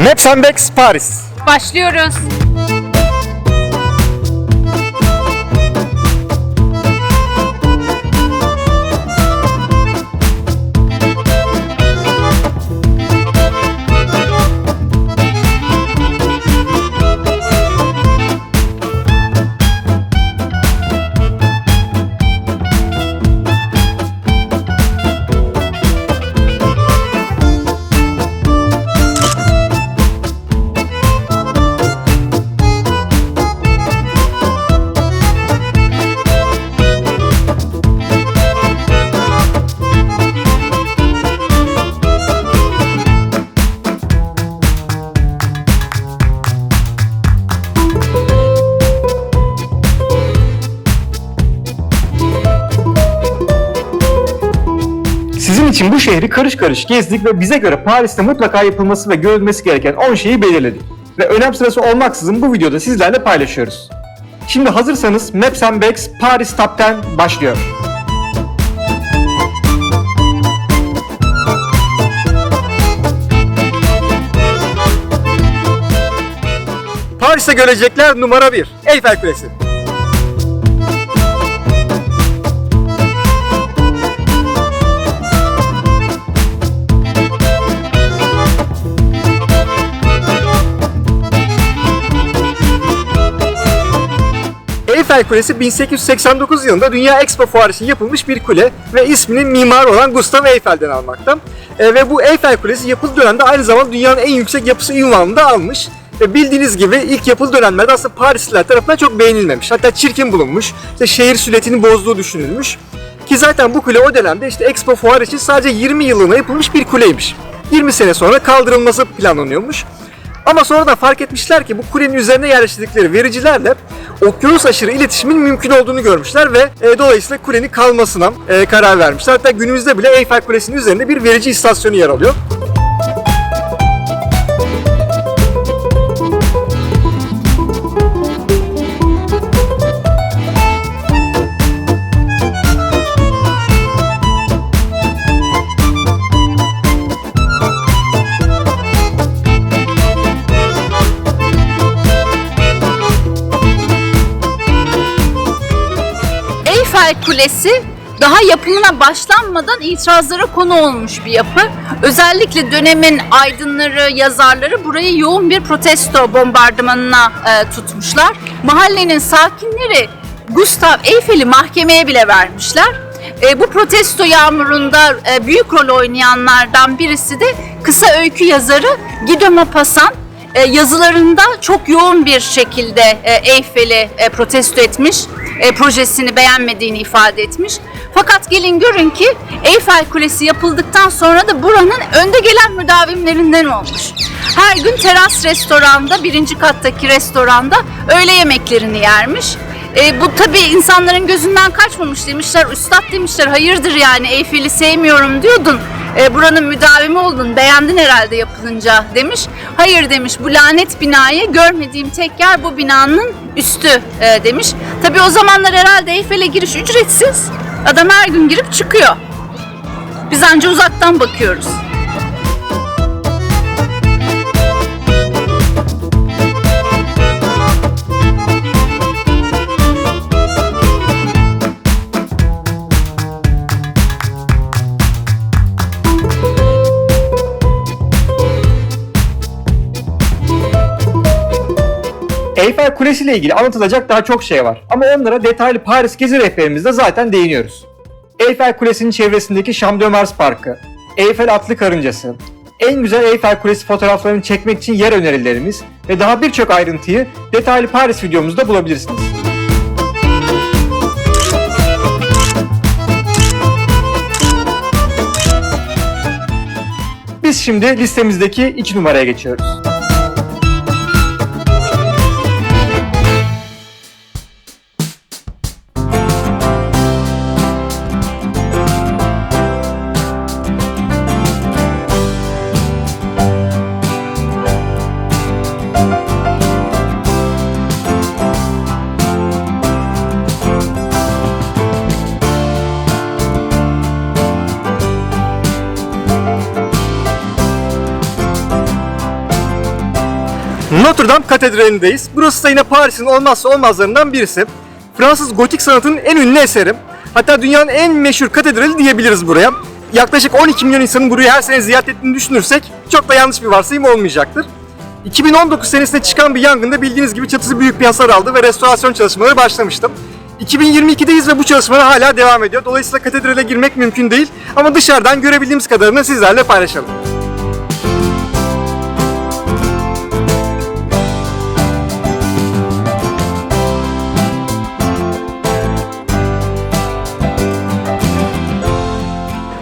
Maps and Bags Paris. Başlıyoruz. Sizin için bu şehri karış karış gezdik ve bize göre Paris'te mutlaka yapılması ve görülmesi gereken 10 şeyi belirledik. Ve önem sırası olmaksızın bu videoda sizlerle paylaşıyoruz. Şimdi hazırsanız Maps and Bags Paris Top 10 başlıyor. Paris'te görecekler numara 1. Eyfel Kulesi. Eyfel Kulesi 1889 yılında Dünya Expo Fuarı için yapılmış bir kule ve ismini mimar olan Gustave Eiffel'den almakta. Ve bu Eyfel Kulesi yapıldığı dönemde aynı zamanda dünyanın en yüksek yapısı unvanını da almış. Ve bildiğiniz gibi ilk yapıldığı dönemlerde aslında Parisliler tarafından çok beğenilmemiş. Hatta çirkin bulunmuş, işte şehir silüetini bozduğu düşünülmüş. Ki zaten bu kule o dönemde işte Expo Fuarı için sadece 20 yıllığına yapılmış bir kuleymiş. 20 sene sonra kaldırılması planlanıyormuş. Ama sonra da fark etmişler ki bu kulenin üzerine yerleştirdikleri vericilerle okyanus aşırı iletişimin mümkün olduğunu görmüşler ve dolayısıyla kulenin kalmasına karar vermişler. Hatta günümüzde bile Eyfel Kulesi'nin üzerinde bir verici istasyonu yer alıyor. Eyfel Kulesi daha yapımına başlanmadan itirazlara konu olmuş bir yapı. Özellikle dönemin aydınları, yazarları burayı yoğun bir protesto bombardımanına tutmuşlar. Mahallenin sakinleri Gustave Eiffel'i mahkemeye bile vermişler. Bu protesto yağmurunda büyük rol oynayanlardan birisi de kısa öykü yazarı Guy de Maupassant. Yazılarında çok yoğun bir şekilde Eyfel'i protesto etmiş, projesini beğenmediğini ifade etmiş. Fakat gelin görün ki Eyfel Kulesi yapıldıktan sonra da buranın önde gelen müdavimlerinden olmuş. Her gün teras restoranda, birinci kattaki restoranda öğle yemeklerini yermiş. Bu tabii insanların gözünden kaçmamış, demişler, üstad demişler, hayırdır yani Eyfel'i sevmiyorum diyordun. Buranın müdavimi oldun, beğendin herhalde yapılınca demiş. Hayır demiş, bu lanet binayı görmediğim tek yer bu binanın üstü demiş. Tabii o zamanlar herhalde Eyfel'e giriş ücretsiz. Adam her gün girip çıkıyor. Biz anca uzaktan bakıyoruz. Eyfel Kulesi ile ilgili anlatılacak daha çok şey var ama onlara detaylı Paris gezi rehberimizde zaten değiniyoruz. Eyfel Kulesi'nin çevresindeki Champ de Mars Parkı, Eyfel atlı karıncası, en güzel Eyfel Kulesi fotoğraflarını çekmek için yer önerilerimiz ve daha birçok ayrıntıyı detaylı Paris videomuzda bulabilirsiniz. Biz şimdi listemizdeki 2 numaraya geçiyoruz. Notre Dame Katedrali'ndeyiz. Burası da yine Paris'in olmazsa olmazlarından birisi. Fransız gotik sanatının en ünlü eseri. Hatta dünyanın en meşhur katedrali diyebiliriz buraya. Yaklaşık 12 milyon insanın burayı her sene ziyaret ettiğini düşünürsek çok da yanlış bir varsayım olmayacaktır. 2019 senesinde çıkan bir yangında bildiğiniz gibi çatısı büyük bir hasar aldı ve restorasyon çalışmaları başlamıştı. 2022'deyiz ve bu çalışmalar hala devam ediyor. Dolayısıyla katedrale girmek mümkün değil ama dışarıdan görebildiğimiz kadarını sizlerle paylaşalım.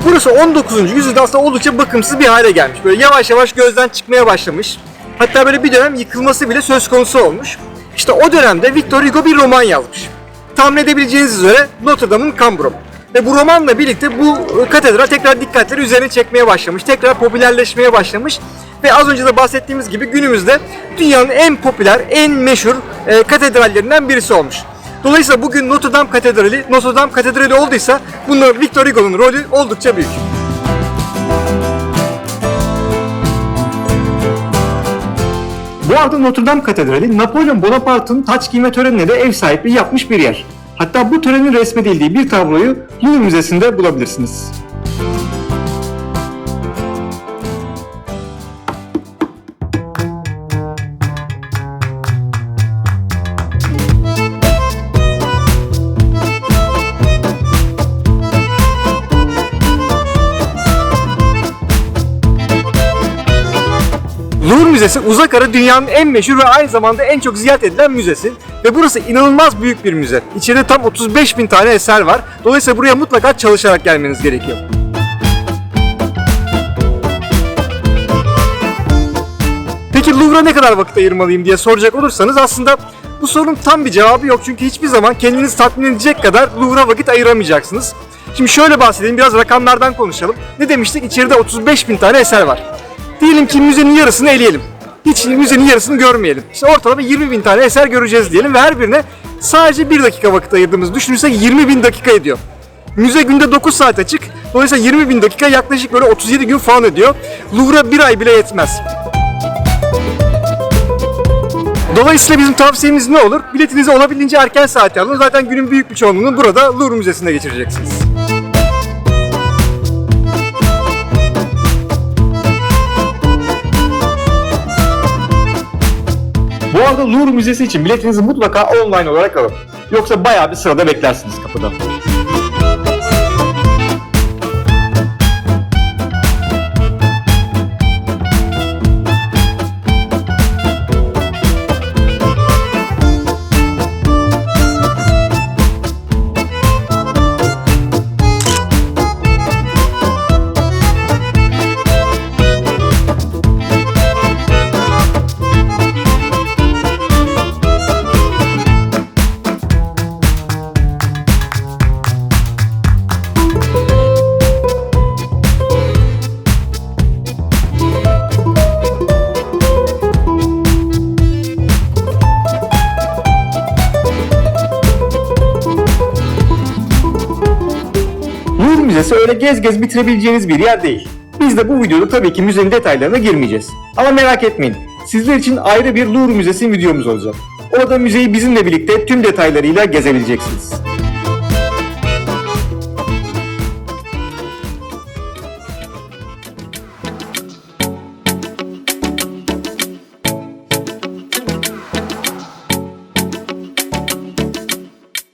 Burası 19. yüzyılda aslında oldukça bakımsız bir hale gelmiş. Böyle yavaş yavaş gözden çıkmaya başlamış. Hatta böyle bir dönem yıkılması bile söz konusu olmuş. İşte o dönemde Victor Hugo bir roman yazmış. Tahmin edebileceğiniz üzere Notre Dame'ın Kamburu. Ve bu romanla birlikte bu katedral tekrar dikkatleri üzerine çekmeye başlamış. Tekrar popülerleşmeye başlamış. Ve az önce de bahsettiğimiz gibi günümüzde dünyanın en popüler, en meşhur katedrallerinden birisi olmuş. Dolayısıyla bugün Notre Dame Katedrali olduysa bunda Victor Hugo'nun rolü oldukça büyük. Bu arada Notre Dame Katedrali, Napolyon Bonaparte'ın taç giyme törenine de ev sahipliği yapmış bir yer. Hatta bu törenin resmedildiği bir tabloyu Louvre Müzesi'nde bulabilirsiniz. Louvre Müzesi uzak ara dünyanın en meşhur ve aynı zamanda en çok ziyaret edilen müzesi. Ve burası inanılmaz büyük bir müze. İçeride tam 35.000 tane eser var. Dolayısıyla buraya mutlaka çalışarak gelmeniz gerekiyor. Peki Louvre'a ne kadar vakit ayırmalıyım diye soracak olursanız aslında bu sorunun tam bir cevabı yok. Çünkü hiçbir zaman kendinizi tatmin edecek kadar Louvre'a vakit ayıramayacaksınız. Şimdi şöyle bahsedeyim, biraz rakamlardan konuşalım. Ne demiştik? İçeride 35.000 tane eser var. Diyelim ki müzenin yarısını eleyelim. Hiç müzenin yarısını görmeyelim. İşte ortalama 20.000 tane eser göreceğiz diyelim ve her birine sadece 1 dakika vakit ayırdığımızı düşünürsek 20.000 dakika ediyor. Müze günde 9 saat açık. Dolayısıyla 20.000 dakika yaklaşık böyle 37 gün falan ediyor. Louvre'a bir ay bile yetmez. Dolayısıyla bizim tavsiyemiz ne olur? Biletinizi olabildiğince erken saate alın. Zaten günün büyük bir çoğunluğunu burada Louvre Müzesi'nde geçireceksiniz. Bu arada Louvre Müzesi için biletinizi mutlaka online olarak alın. Yoksa bayağı bir sırada beklersiniz kapıda. Louvre Müzesi öyle gez gez bitirebileceğiniz bir yer değil. Biz de bu videoda tabii ki müzenin detaylarına girmeyeceğiz. Ama merak etmeyin, sizler için ayrı bir Louvre Müzesi videomuz olacak. Orada müzeyi bizimle birlikte tüm detaylarıyla gezebileceksiniz.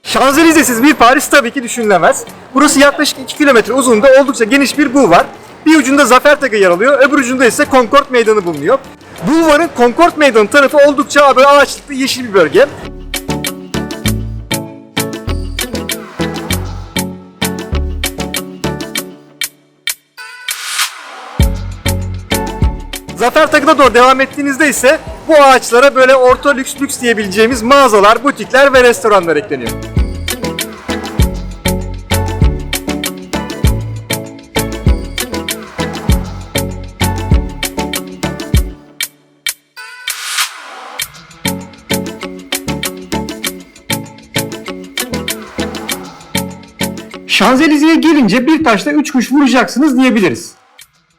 Şanzelize'siz bir Paris tabii ki düşünülemez. Burası yaklaşık 2 kilometre uzunluğunda oldukça geniş bir bulvar. Bir ucunda Zafer Takı yer alıyor, öbür ucunda ise Concorde Meydanı bulunuyor. Bulvarın Concorde Meydanı tarafı oldukça böyle ağaçlıklı yeşil bir bölge. Zafer Takı'na doğru devam ettiğinizde ise bu ağaçlara böyle orta lüks diyebileceğimiz mağazalar, butikler ve restoranlar ekleniyor. Şanzelize'ye gelince bir taşla 3 kuş vuracaksınız diyebiliriz.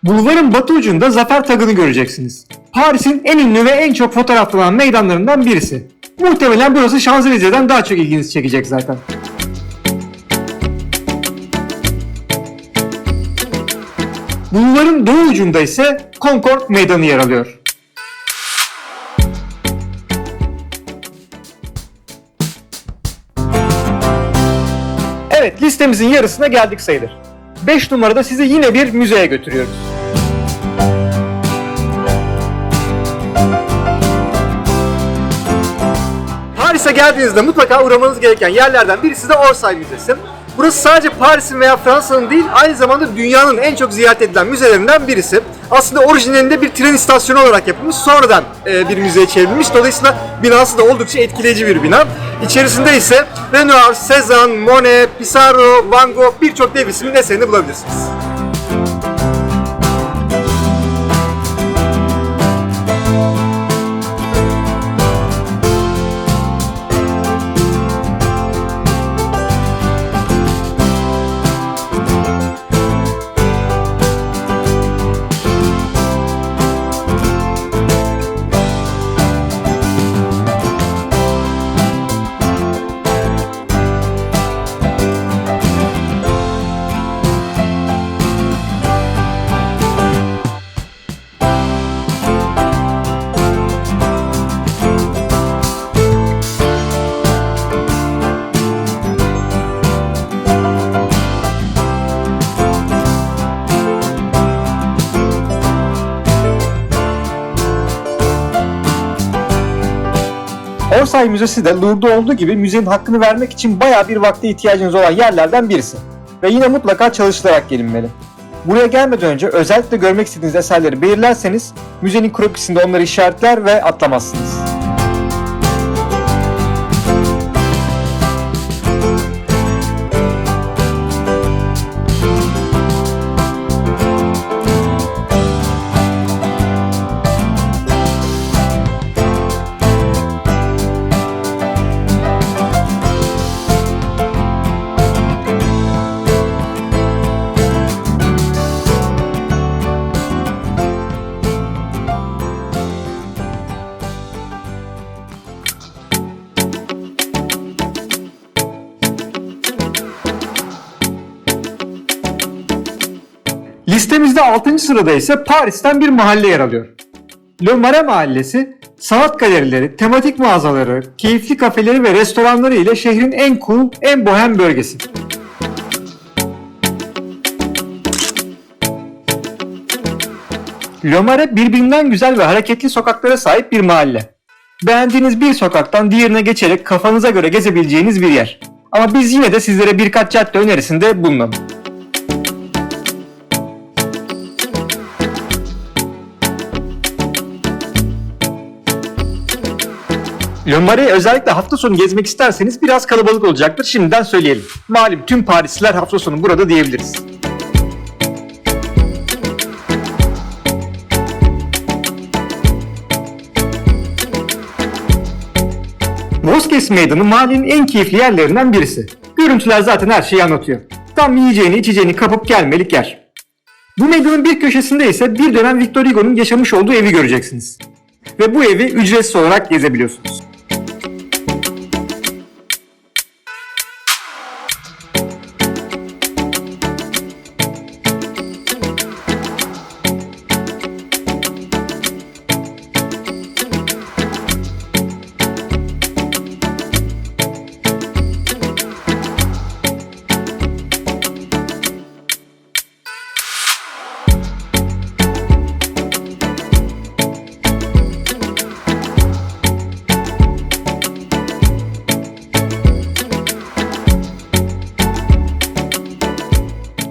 Bulvarın batı ucunda Zafer Tagı'nı göreceksiniz. Paris'in en ünlü ve en çok fotoğraflanan meydanlarından birisi. Muhtemelen burası Şanzelize'den daha çok ilginizi çekecek zaten. Bulvarın doğu ucunda ise Concorde Meydanı yer alıyor. Evet, listemizin yarısına geldik sayılır. 5 numarada sizi yine bir müzeye götürüyoruz. Paris'e geldiğinizde mutlaka uğramanız gereken yerlerden birisi de Orsay Müzesi. Burası sadece Paris'in veya Fransa'nın değil, aynı zamanda dünyanın en çok ziyaret edilen müzelerinden birisi. Aslında orijinalinde bir tren istasyonu olarak yapılmış, sonradan bir müzeye çevrilmiş. Dolayısıyla binası da oldukça etkileyici bir bina. İçerisinde ise Renoir, Cézanne, Monet, Pissarro, Van Gogh birçok dev ismin eserini bulabilirsiniz. Orsay Müzesi de Louvre'da olduğu gibi müzenin hakkını vermek için bayağı bir vakte ihtiyacınız olan yerlerden birisi. Ve yine mutlaka çalışılarak gelinmeli. Buraya gelmeden önce özellikle görmek istediğiniz eserleri belirlerseniz müzenin krokisinde onları işaretler ve atlamazsınız. Listemizde 6. sırada ise Paris'ten bir mahalle yer alıyor. Le Marais Mahallesi, sanat galerileri, tematik mağazaları, keyifli kafeleri ve restoranları ile şehrin en cool, en bohem bölgesi. Le Marais birbirinden güzel ve hareketli sokaklara sahip bir mahalle. Beğendiğiniz bir sokaktan diğerine geçerek kafanıza göre gezebileceğiniz bir yer. Ama biz yine de sizlere birkaç cadde önerisinde bulunalım. Le Marais özellikle hafta sonu gezmek isterseniz biraz kalabalık olacaktır, şimdiden söyleyelim. Malum tüm Parisliler hafta sonu burada diyebiliriz. Vosges Meydanı mahallenin en keyifli yerlerinden birisi. Görüntüler zaten her şeyi anlatıyor. Tam yiyeceğini içeceğini kapıp gelmelik yer. Bu meydanın bir köşesinde ise bir dönem Victor Hugo'nun yaşamış olduğu evi göreceksiniz. Ve bu evi ücretsiz olarak gezebiliyorsunuz.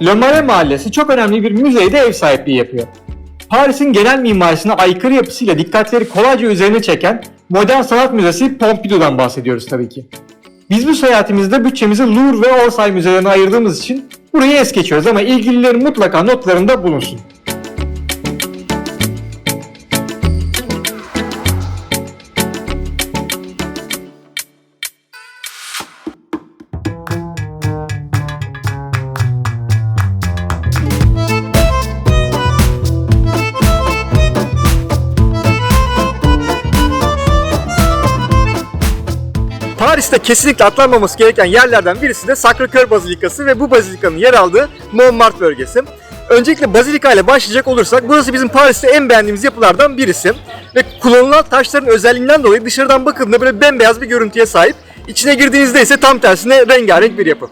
Le Marais Mahallesi çok önemli bir müzeye de ev sahipliği yapıyor. Paris'in genel mimarisine aykırı yapısıyla dikkatleri kolayca üzerine çeken Modern Sanat Müzesi Pompidou'dan bahsediyoruz tabii ki. Biz bu seyahatimizde bütçemizi Louvre ve Orsay müzelerine ayırdığımız için burayı es geçiyoruz ama ilgililerin mutlaka notlarında bulunsun. Paris'te kesinlikle atlanmaması gereken yerlerden birisi de Sacré-Cœur Bazilikası ve bu bazilikanın yer aldığı Montmartre bölgesi. Öncelikle bazilika ile başlayacak olursak burası bizim Paris'te en beğendiğimiz yapılardan birisi. Ve kullanılan taşların özelliğinden dolayı dışarıdan bakıldığında böyle bembeyaz bir görüntüye sahip. İçine girdiğinizde ise tam tersine rengarenk bir yapı.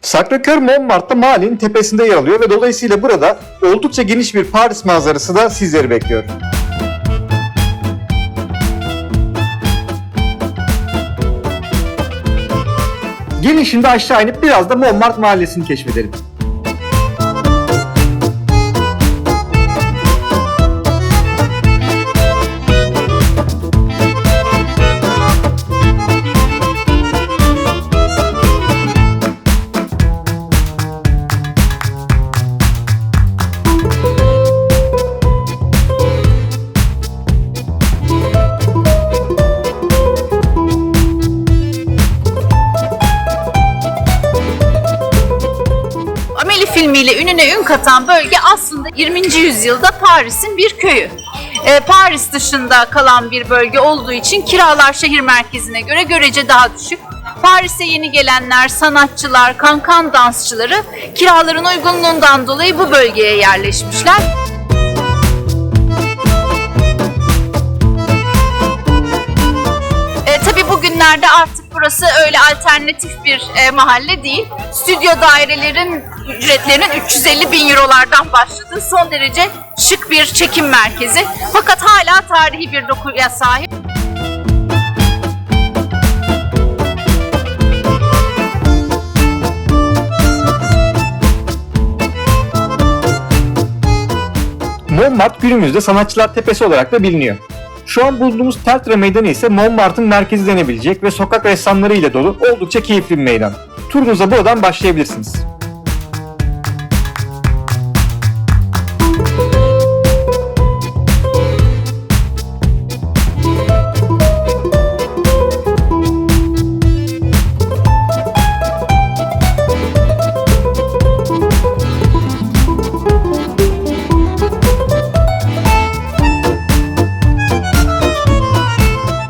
Sacré-Cœur Montmartre mahallenin tepesinde yer alıyor ve dolayısıyla burada oldukça geniş bir Paris manzarası da sizleri bekliyor. Gelin şimdi aşağı inip biraz da Montmartre mahallesini keşfedelim. Filmiyle ününe ün katan bölge aslında 20. yüzyılda Paris'in bir köyü. Paris dışında kalan bir bölge olduğu için kiralar şehir merkezine göre görece daha düşük. Paris'e yeni gelenler, sanatçılar, kankan dansçıları kiraların uygunluğundan dolayı bu bölgeye yerleşmişler. Tabii bugünlerde artık burası öyle alternatif bir mahalle değil. Stüdyo dairelerin ücretlerinin 350 bin eurolardan başladığı son derece şık bir çekim merkezi. Fakat hala tarihi bir dokuya sahip. Montmartre günümüzde Sanatçılar Tepesi olarak da biliniyor. Şu an bulunduğumuz Tertre Meydanı ise Montmartre'ın merkezi denebilecek ve sokak ressamları ile dolu oldukça keyifli bir meydan. Turunuza buradan başlayabilirsiniz.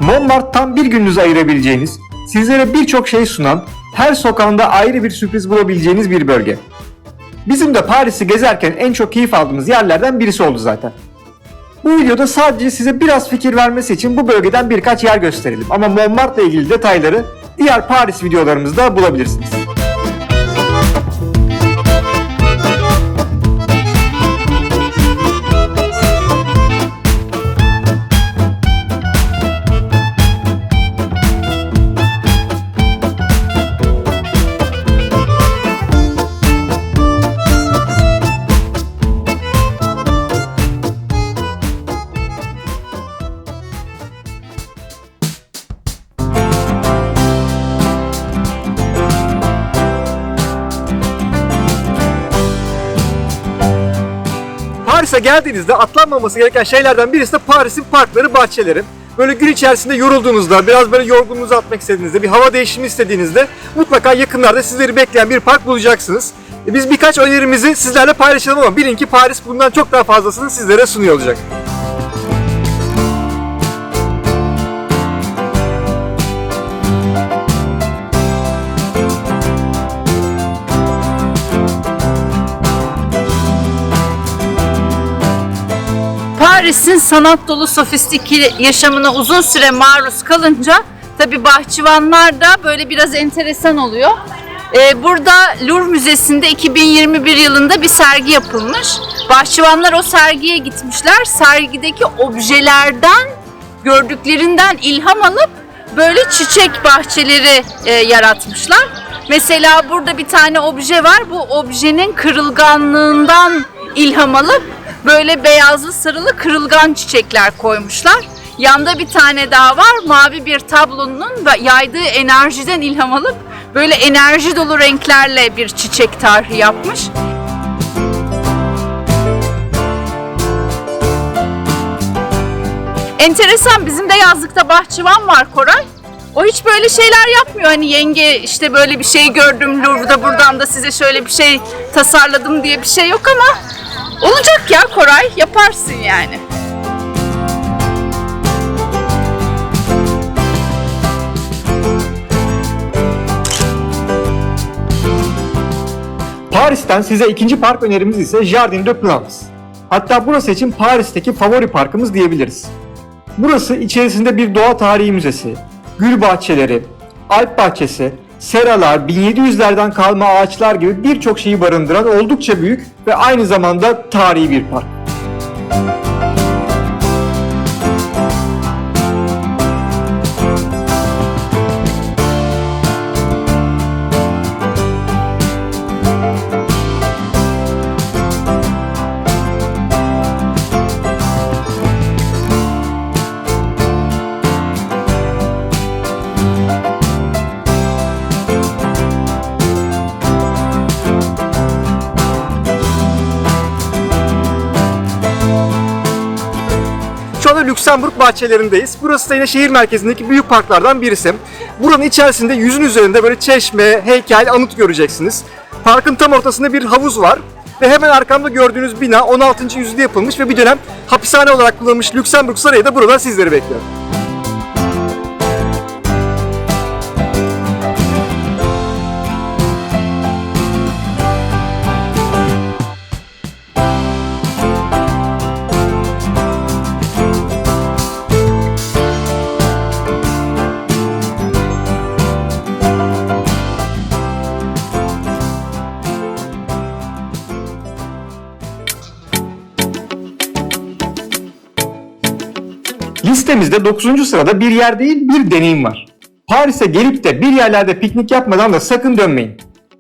Montmartre tam bir gününüzü ayırabileceğiniz, sizlere birçok şey sunan, her sokağında ayrı bir sürpriz bulabileceğiniz bir bölge. Bizim de Paris'i gezerken en çok keyif aldığımız yerlerden birisi oldu zaten. Bu videoda sadece size biraz fikir vermesi için bu bölgeden birkaç yer gösterelim ama Montmartre ile ilgili detayları diğer Paris videolarımızda bulabilirsiniz. Paris'e geldiğinizde atlanmaması gereken şeylerden birisi de Paris'in parkları, bahçeleri. Böyle gün içerisinde yorulduğunuzda, biraz böyle yorgunluğunuzu atmak istediğinizde, bir hava değişimi istediğinizde mutlaka yakınlarda sizleri bekleyen bir park bulacaksınız. Biz birkaç önerimizi sizlerle paylaşalım ama bilin ki Paris bundan çok daha fazlasını sizlere sunuyor olacak. Paris'in sanat dolu sofistiki yaşamına uzun süre maruz kalınca tabii bahçıvanlar da böyle biraz enteresan oluyor. Burada Louvre Müzesi'nde 2021 yılında bir sergi yapılmış. Bahçıvanlar o sergiye gitmişler. Sergideki objelerden, gördüklerinden ilham alıp böyle çiçek bahçeleri yaratmışlar. Mesela burada bir tane obje var. Bu objenin kırılganlığından ilham alıp böyle beyazlı sarılı kırılgan çiçekler koymuşlar. Yanda bir tane daha var. Mavi bir tablonun yaydığı enerjiden ilham alıp böyle enerji dolu renklerle bir çiçek tarihi yapmış. Enteresan, bizim de yazlıkta bahçıvan var Koray. O hiç böyle şeyler yapmıyor. Hani yenge işte böyle bir şey gördüm Louvre'da, buradan da size şöyle bir şey tasarladım diye bir şey yok ama olacak ya Koray, yaparsın yani. Paris'ten size ikinci park önerimiz ise Jardin de Plantes. Hatta burası için Paris'teki favori parkımız diyebiliriz. Burası içerisinde bir doğa tarihi müzesi, gül bahçeleri, alp bahçesi, seralar, 1700'lerden kalma ağaçlar gibi birçok şeyi barındıran oldukça büyük ve aynı zamanda tarihi bir park. Şu anda Lüksemburg bahçelerindeyiz. Burası da yine şehir merkezindeki büyük parklardan birisi. Buranın içerisinde yüzün üzerinde böyle çeşme, heykel, anıt göreceksiniz. Parkın tam ortasında bir havuz var. Ve hemen arkamda gördüğünüz bina 16. yüzyılda yapılmış ve bir dönem hapishane olarak kullanılmış Lüksemburg Sarayı da burada sizleri bekliyor. Listemizde 9. sırada bir yer değil bir deneyim var. Paris'e gelip de bir yerlerde piknik yapmadan da sakın dönmeyin.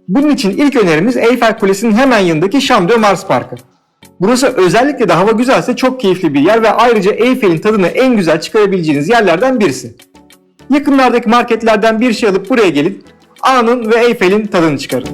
Bunun için ilk önerimiz Eiffel Kulesi'nin hemen yanındaki Champ de Mars Parkı. Burası özellikle de hava güzelse çok keyifli bir yer ve ayrıca Eiffel'in tadını en güzel çıkarabileceğiniz yerlerden birisi. Yakınlardaki marketlerden bir şey alıp buraya gelin, anın ve Eiffel'in tadını çıkarın.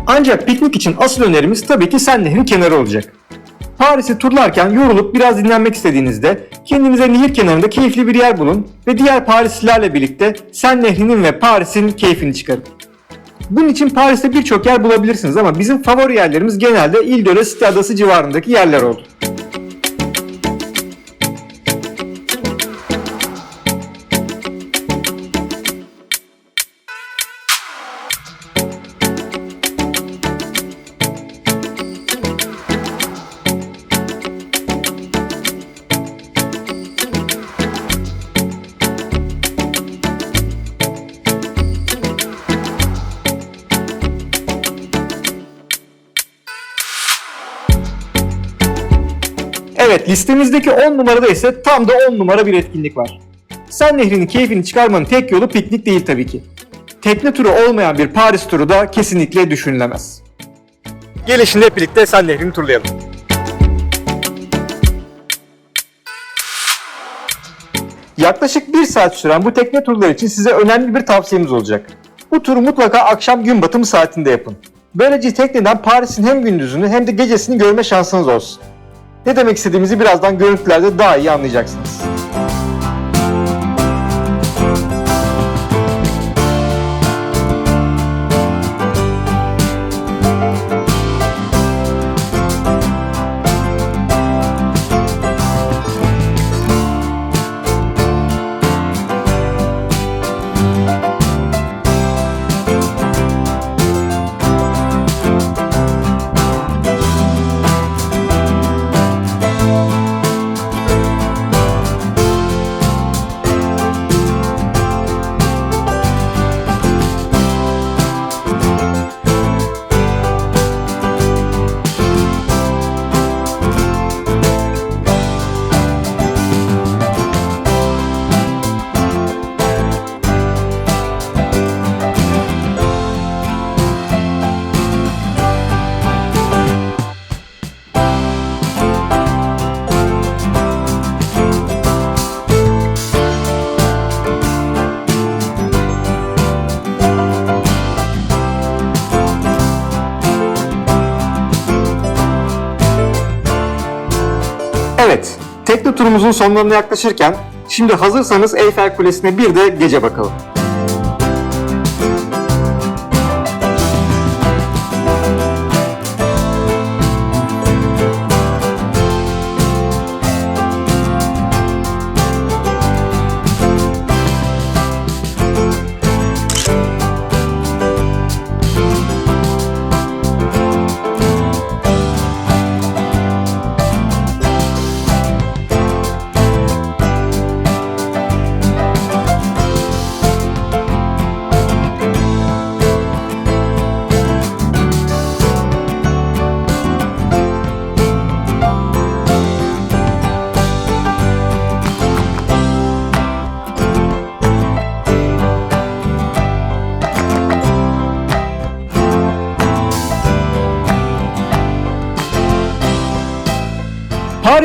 Ancak piknik için asıl önerimiz tabii ki Sen Nehri'nin kenarı olacak. Paris'i turlarken yorulup biraz dinlenmek istediğinizde kendinize nehir kenarında keyifli bir yer bulun ve diğer Parislilerle birlikte Sen Nehri'nin ve Paris'in keyfini çıkarın. Bunun için Paris'te birçok yer bulabilirsiniz ama bizim favori yerlerimiz genelde Ile de la Cité adası civarındaki yerler oldu. Evet, listemizdeki 10 numarada ise tam da 10 numara bir etkinlik var. Sen Nehri'nin keyfini çıkarmanın tek yolu piknik değil tabii ki. Tekne turu olmayan bir Paris turu da kesinlikle düşünülemez. Gelin şimdi hep birlikte Sen Nehri'ni turlayalım. Yaklaşık 1 saat süren bu tekne turları için size önemli bir tavsiyemiz olacak. Bu turu mutlaka akşam gün batımı saatinde yapın. Böylece tekneden Paris'in hem gündüzünü hem de gecesini görme şansınız olsun. Ne demek istediğimizi birazdan görüntülerde daha iyi anlayacaksınız. Evet, tekne turumuzun sonlarına yaklaşırken şimdi hazırsanız Eyfel Kulesi'ne bir de gece bakalım.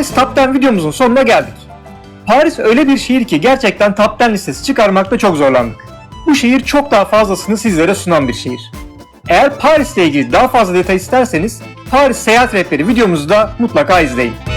Paris Top 10 videomuzun sonuna geldik. Paris öyle bir şehir ki gerçekten Top 10 listesi çıkarmakta çok zorlandık. Bu şehir çok daha fazlasını sizlere sunan bir şehir. Eğer Paris ile ilgili daha fazla detay isterseniz Paris Seyahat Rehberi videomuzu da mutlaka izleyin.